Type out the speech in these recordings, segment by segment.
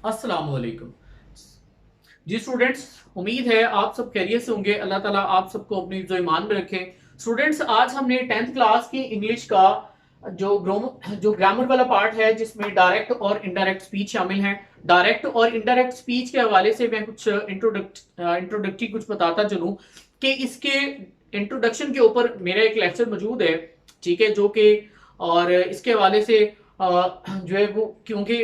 अस्सलाम वालेकुम। जी स्टूडेंट्स, उम्मीद है आप सब खैरियत से होंगे। अल्लाह ताला आप सबको अपनी जो ईमान में रखे। स्टूडेंट्स, आज हमने 10th क्लास की इंग्लिश का जो ग्रामर वाला पार्ट है, जिसमें डायरेक्ट और इनडायरेक्ट स्पीच शामिल है। डायरेक्ट और इनडायरेक्ट स्पीच के हवाले से मैं कुछ इंट्रोडक्टरी कुछ बताता चलूं कि इसके इंट्रोडक्शन के ऊपर मेरा एक लेक्चर मौजूद है, ठीक है, जो कि और इसके हवाले से जो है वो, क्योंकि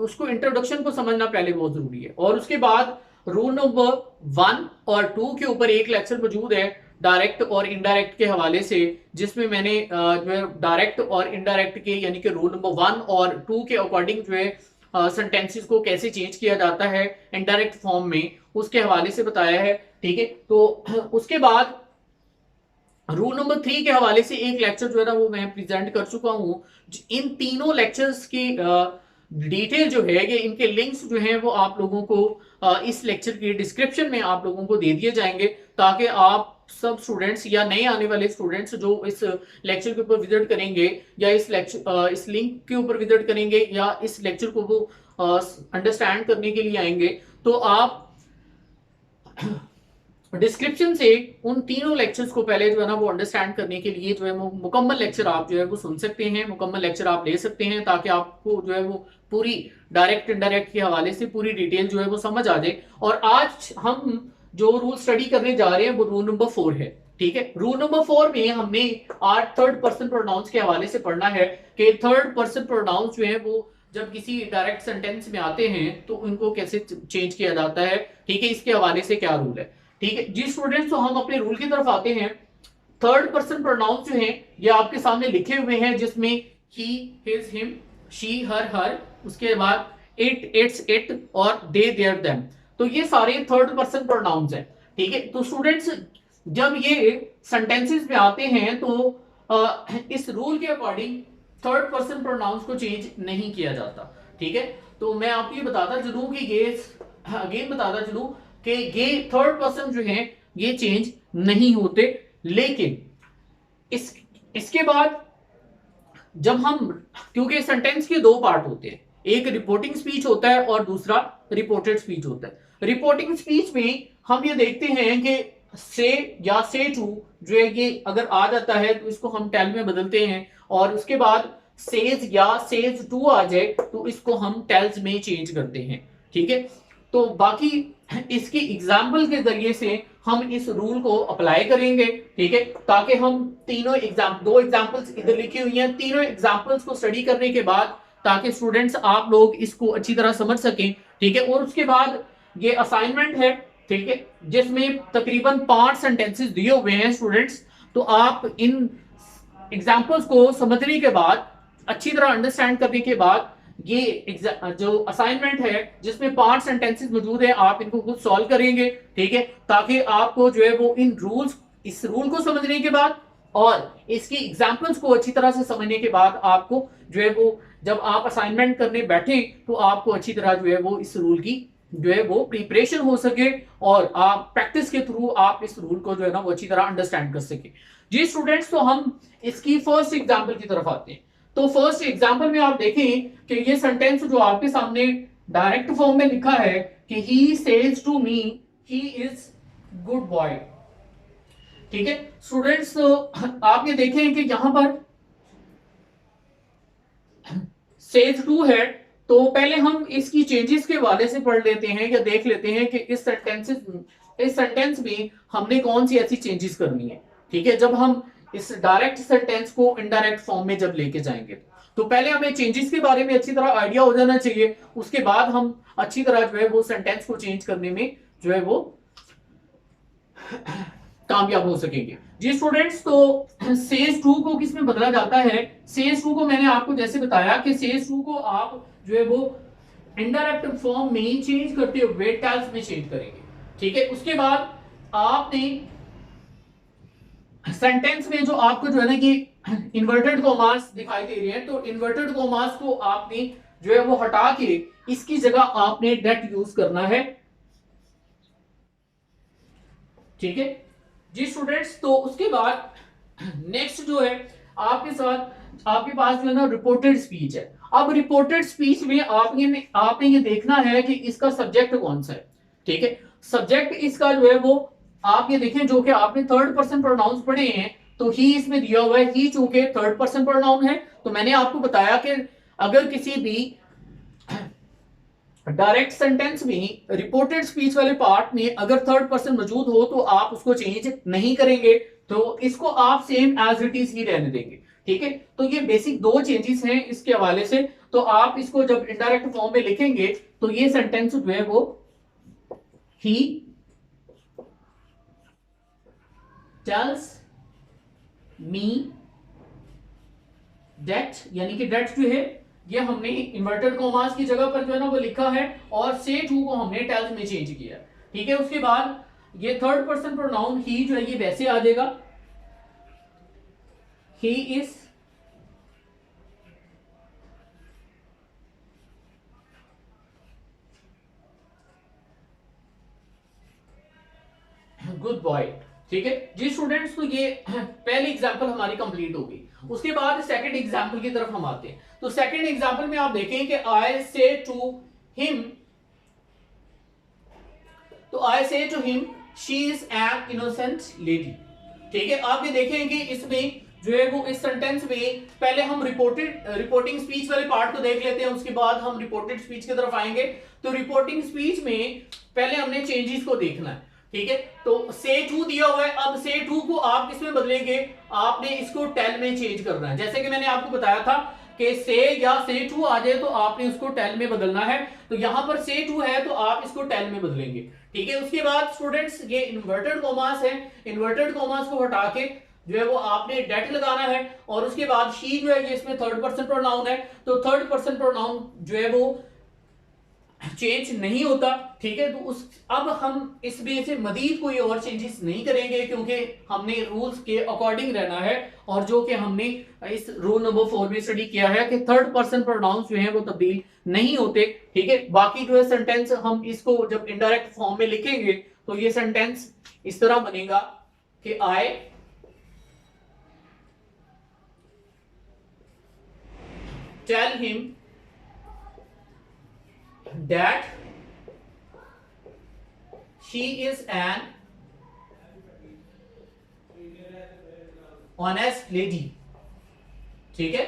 उसको इंट्रोडक्शन को समझना पहले बहुत जरूरी है, और उसके बाद रूल नंबर 1 और 2 के ऊपर एक लेक्चर मौजूद है डायरेक्ट और इनडायरेक्ट के हवाले से, जिसमें मैंने जो है डायरेक्ट और इनडायरेक्ट के यानी कि रूल नंबर 1 और 2 के अकॉर्डिंग जो है सेंटेंसेस को कैसे चेंज किया जाता है इनडायरेक्ट फॉर्म में, उसके हवाले से बताया है। ठीक है, तो उसके बाद रूल नंबर 3 के हवाले से एक लेक्चर जो है ना वो मैं प्रेजेंट कर चुका हूं। इन तीनों लेक्चर्स की डिटेल जो है, ये इनके लिंक्स जो हैं वो आप लोगों को इस लेक्चर की डिस्क्रिप्शन में आप लोगों को दे दिए जाएंगे, ताकि आप सब स्टूडेंट्स या नए आने वाले स्टूडेंट्स जो इस लेक्चर के ऊपर विजिट करेंगे या इस लिंक के ऊपर विजिट करेंगे या इस लेक्चर को वो अंडरस्टैंड करने के लिए आएंगे, तो आप डिस्क्रिप्शन से उन तीनों लेक्चर्स को पहले जो है ना वो अंडरस्टैंड करने के लिए जो है वो मुकम्मल लेक्चर आप जो है वो सुन सकते हैं, मुकम्मल लेक्चर आप ले सकते हैं, ताकि आपको जो है वो पूरी डायरेक्ट इनडायरेक्ट के हवाले से पूरी डिटेल जो है वो समझ आ जाए। और आज हम जो रूल स्टडी करने जा रहे हैं वो रूल नंबर 4 है। ठीक है, रूल नंबर 4 में हमने आज थर्ड पर्सन प्रोनाउंस के हवाले से पढ़ना है कि थर्ड पर्सन प्रोनाउंस जो है वो जब किसी डायरेक्ट सेंटेंस में आते हैं तो उनको कैसे चेंज किया जाता है। ठीक है, इसके हवाले से क्या रूल है। ठीक है जी स्टूडेंट्स, तो हम अपने रूल की तरफ आते हैं। थर्ड पर्सन प्रोनाउंस जो हैं ये आपके सामने लिखे हुए हैं, जिसमें ही, हिज, हिम, शी, हर, उसके बाद इट, इट्स, इट और दे, देयर, देम। तो ये सारे थर्ड पर्सन प्रोनाउंस हैं। ठीक है, तो स्टूडेंट्स जब ये सेंटेंसेस में आते हैं तो इस रूल के अकॉर्डिंग थर्ड पर्सन प्रोनाउंस को चेंज नहीं किया जाता। ठीक है, तो मैं आपको ये बताता चलूं कि ये अगेन बताता चलूं कि ये थर्ड पर्सन जो है ये चेंज नहीं होते। लेकिन इस इसके बाद जब हम, क्योंकि सेंटेंस के दो पार्ट होते हैं, एक रिपोर्टिंग स्पीच होता है और दूसरा रिपोर्टेड स्पीच होता है। रिपोर्टिंग स्पीच में हम ये देखते हैं कि से या से टू जो है ये अगर आ जाता है तो इसको हम टेल में बदलते हैं, और उसके बाद सेज या सेज टू आ जाए तो इसको हम टेल्स में चेंज करते हैं। ठीक है, तो बाकी इसकी एग्जाम्पल के जरिए से हम इस रूल को अप्लाई करेंगे। ठीक है, ताकि हम दो एग्जाम्पल्स इधर लिखी हुई हैं, तीनों एग्जाम्पल्स को स्टडी करने के बाद ताकि स्टूडेंट्स आप लोग इसको अच्छी तरह समझ सकें। ठीक है, और उसके बाद ये असाइनमेंट है, ठीक है, जिसमें तकरीबन 5 सेंटेंसेस दिए हुए हैं स्टूडेंट्स। तो आप इन एग्जाम्पल्स को समझने के बाद, अच्छी तरह अंडरस्टैंड करने के बाद, ये जो असाइनमेंट है जिसमें 5 सेंटेंसेस मौजूद है, आप इनको खुद सॉल्व करेंगे। ठीक है, ताकि आपको जो है वो इस रूल को समझने के बाद और इसकी एग्जाम्पल्स को अच्छी तरह से समझने के बाद आपको जो है वो जब आप असाइनमेंट करने बैठे तो आपको अच्छी तरह जो है वो इस रूल की जो है वो प्रिपरेशन हो सके, और आप प्रैक्टिस के थ्रू आप इस रूल को जो है ना वो अच्छी तरह अंडरस्टैंड कर सके। जी स्टूडेंट्स, तो हम इसकी फर्स्ट एग्जाम्पल की तरफ आते हैं। तो फर्स्ट एग्जाम्पल में आप देखें कि ये सेंटेंस जो आपके सामने डायरेक्ट फॉर्म में लिखा है कि he says to me he is good boy. ठीक है स्टूडेंट्स, तो आप ये देखें कि यहां पर सेज टू है, तो पहले हम इसकी चेंजेस के हवाले से पढ़ लेते हैं या देख लेते हैं कि इस सेंटेंस में हमने कौन सी ऐसी चेंजेस करनी है। ठीक है, जब हम इस डायरेक्ट सेंटेंस को इनडायरेक्ट फॉर्म में जब लेके जाएंगे तो पहले हमें चेंजेस के बारे में अच्छी तरह आइडिया हो जाना चाहिए, उसके बाद हम अच्छी तरह जो है वो सेंटेंस को चेंज करने में जो है वो कामयाब हो सकेंगे। जी स्टूडेंट्स, तो सेज टू को किस में बदला जाता है। सेज टू को मैंने आपको जैसे बताया कि सेज टू को आप जो है वो इनडायरेक्ट फॉर्म में चेंज करते हुए टेल्स में चेंज करेंगे। ठीक है, उसके बाद आपने सेंटेंस में जो आपको जो है ना कि इन्वर्टेड कॉमास दिखाई दे रहे हैं, तो इन्वर्टेड कॉमास को आपने जो है वो हटा के इसकी जगह आपने डेट यूज करना है। ठीक है जी स्टूडेंट्स, तो उसके बाद नेक्स्ट जो है आपके साथ आपके पास जो है ना रिपोर्टेड स्पीच है। अब रिपोर्टेड स्पीच में आपने ये देखना है कि इसका सब्जेक्ट कौन सा है, ठीक है। सब्जेक्ट इसका जो है वो आप ये देखें, जो कि आपने थर्ड पर्सन प्रोनाउंस पढ़े हैं, तो ही इसमें दिया हुआ है। ही चूंकि थर्ड पर्सन प्रोनाउन है, तो मैंने आपको बताया कि अगर किसी भी डायरेक्ट सेंटेंस में रिपोर्टेड स्पीच वाले पार्ट में अगर थर्ड पर्सन मौजूद हो तो आप उसको चेंज नहीं करेंगे, तो इसको आप सेम एज इट इज ही रहने देंगे, ठीक है। तो ये बेसिक दो चेंजेस हैं इसके हवाले से। तो आप इसको जब इनडायरेक्ट फॉर्म में लिखेंगे तो ये सेंटेंस जो है वो ही टेल्स मी दैट, यानी कि दैट जो है ये हमने इन्वर्टेड कॉमास की जगह पर जो है ना वो लिखा है, और से टू को हमने टेल्स में चेंज किया, ठीक है। उसके बाद ये थर्ड पर्सन प्रोनाउन ही जो है ये वैसे आ जाएगा, ही इज गुड बॉय, ठीक है जी स्टूडेंट्स। तो ये पहली एग्जांपल हमारी कंप्लीट हो गई। उसके बाद सेकंड एग्जांपल की तरफ हम आते हैं। तो सेकंड एग्जांपल में आप देखें कि आई से टू हिम, तो I say to him she is an innocent lady, ठीक है। आप ये देखें कि इसमें जो है वो इस सेंटेंस में पहले हम रिपोर्टिंग स्पीच वाले पार्ट को देख लेते हैं, उसके बाद हम रिपोर्टेड स्पीच की तरफ आएंगे। तो रिपोर्टिंग स्पीच में पहले हमने चेंजेस को देखना है, ठीक है। तो से टू दिया हुआ है, अब से टू को आप किसमें बदलेंगे, आपने इसको टेल में चेंज करना है। जैसे कि मैंने आपको बताया था कि से या से टू आ जाए तो आपने उसको टेल में बदलना है। तो यहां पर से टू है तो आप इसको टेल में बदलेंगे, ठीक है। उसके बाद स्टूडेंट्स ये इन्वर्टेड कॉमास है, इन्वर्टेड कॉमास को हटा के जो है वो आपने डेट लगाना है, और उसके बाद शी जो है ये इसमें थर्ड पर्सन प्रोनाउन है, तो थर्ड पर्सन प्रोनाउन जो है वो चेंज नहीं होता, ठीक है। तो उस अब हम इसमें से मजीद कोई और चेंजेस नहीं करेंगे, क्योंकि हमने रूल्स के अकॉर्डिंग रहना है, और जो कि हमने इस रूल नंबर 4 में स्टडी किया है कि थर्ड पर्सन प्रोनाउंस जो है वो तब्दील नहीं होते, ठीक है। बाकी जो है सेंटेंस हम इसको जब इनडायरेक्ट फॉर्म में लिखेंगे तो ये सेंटेंस इस तरह बनेगा कि I tell him that she is an honest lady, ठीक है।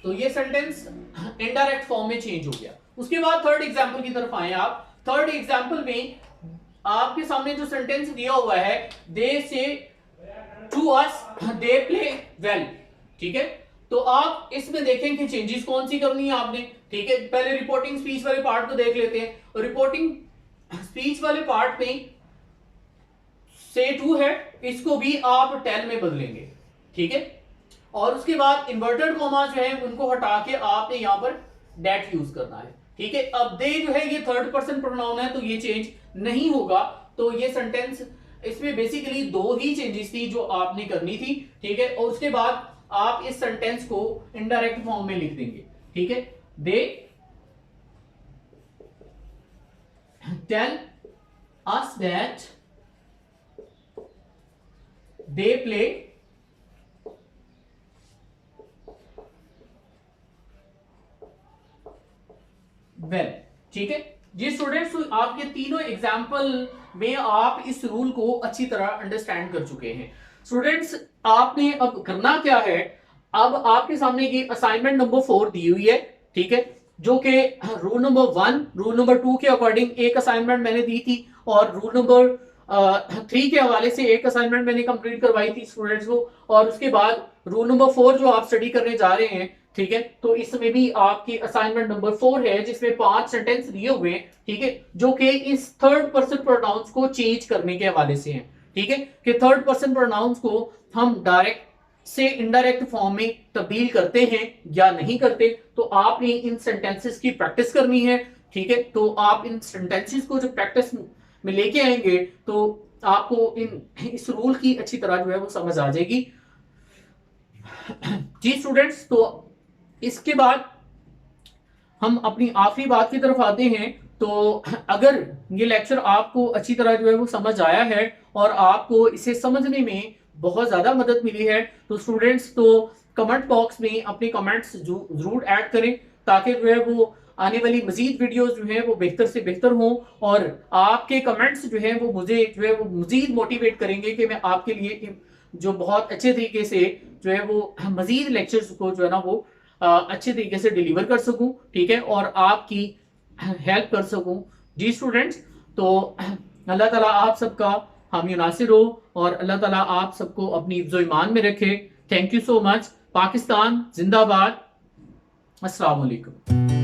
तो ये सेंटेंस इनडायरेक्ट फॉर्म में चेंज हो गया। उसके बाद थर्ड एग्जांपल की तरफ आए आप। थर्ड एग्जांपल में आपके सामने जो सेंटेंस दिया हुआ है, they say to us they play well, ठीक है। तो आप इसमें देखें कि चेंजेस कौन सी करनी है आपने, ठीक है। पहले रिपोर्टिंग स्पीच वाले पार्ट को देख लेते हैं। और रिपोर्टिंग स्पीच वाले पार्ट में से टू है, इसको भी आप टेल में बदलेंगे, ठीक है। और उसके बाद इन्वर्टेड कॉमा जो है उनको हटा के आपने यहां पर डेट यूज करना है, ठीक है। अब दे जो है ये थर्ड पर्सन प्रोनाउन है, तो ये चेंज नहीं होगा। तो ये सेंटेंस इसमें बेसिकली दो ही चेंजेस थी जो आपने करनी थी, ठीक है। और उसके बाद आप इस सेंटेंस को इनडायरेक्ट फॉर्म में लिख देंगे, ठीक है। They tell us that they play well, ठीक है जी स्टूडेंट्स। आपके तीनों एग्जाम्पल में आप इस रूल को अच्छी तरह अंडरस्टैंड कर चुके हैं। स्टूडेंट्स आपने अब करना क्या है, अब आपके सामने ये असाइनमेंट नंबर 4 दी हुई है, ठीक है, जो कि रूल नंबर 1 रूल नंबर 2 के अकॉर्डिंग एक असाइनमेंट मैंने दी थी, और रूल नंबर 3 के हवाले से एक असाइनमेंट मैंने कंप्लीट करवाई थी स्टूडेंट्स को। और उसके बाद रूल नंबर 4 जो आप स्टडी करने जा रहे हैं, ठीक है, तो इसमें भी आपकी असाइनमेंट नंबर 4 है, जिसमें 5 सेंटेंस दिए हुए हैं, ठीक है, जो कि इस थर्ड पर्सन प्रोनाउंस को चेंज करने के हवाले से हैं, ठीक है, कि थर्ड पर्सन प्रोनाउंस को हम डायरेक्ट से इनडायरेक्ट फॉर्म में तब्दील करते हैं या नहीं करते। तो आपने इन सेंटेंसेस की प्रैक्टिस करनी है, ठीक है। तो आप इन सेंटेंसेस को जब प्रैक्टिस में लेके आएंगे तो आपको इस रूल की अच्छी तरह जो है वो समझ आ जाएगी जी स्टूडेंट्स। तो इसके बाद हम अपनी आखिरी बात की तरफ आते हैं। तो अगर ये लेक्चर आपको अच्छी तरह जो है वो समझ आया है और आपको इसे समझने में बहुत ज्यादा मदद मिली है, तो स्टूडेंट्स तो कमेंट बॉक्स में अपने कमेंट्स जरूर ऐड करें, ताकि जो है वो आने वाली मजीद वीडियोस जो है वो बेहतर से बेहतर हों, और आपके कमेंट्स जो है वो मुझे जो है वो मजीद मोटिवेट करेंगे कि मैं आपके लिए जो बहुत अच्छे तरीके से जो है वो मजीद लेक्चर्स को जो है ना वो अच्छे तरीके से डिलीवर कर सकूं, ठीक है, और आपकी हेल्प कर सकूं। जी स्टूडेंट्स, तो अल्लाह ताला आप सबका हामी नासिर हो, और अल्लाह ताला आप सबको अपनी हिफ्ज़ो ईमान में रखे। Thank you so much. Pakistan जिंदाबाद। अस्सलाम वालेकुम।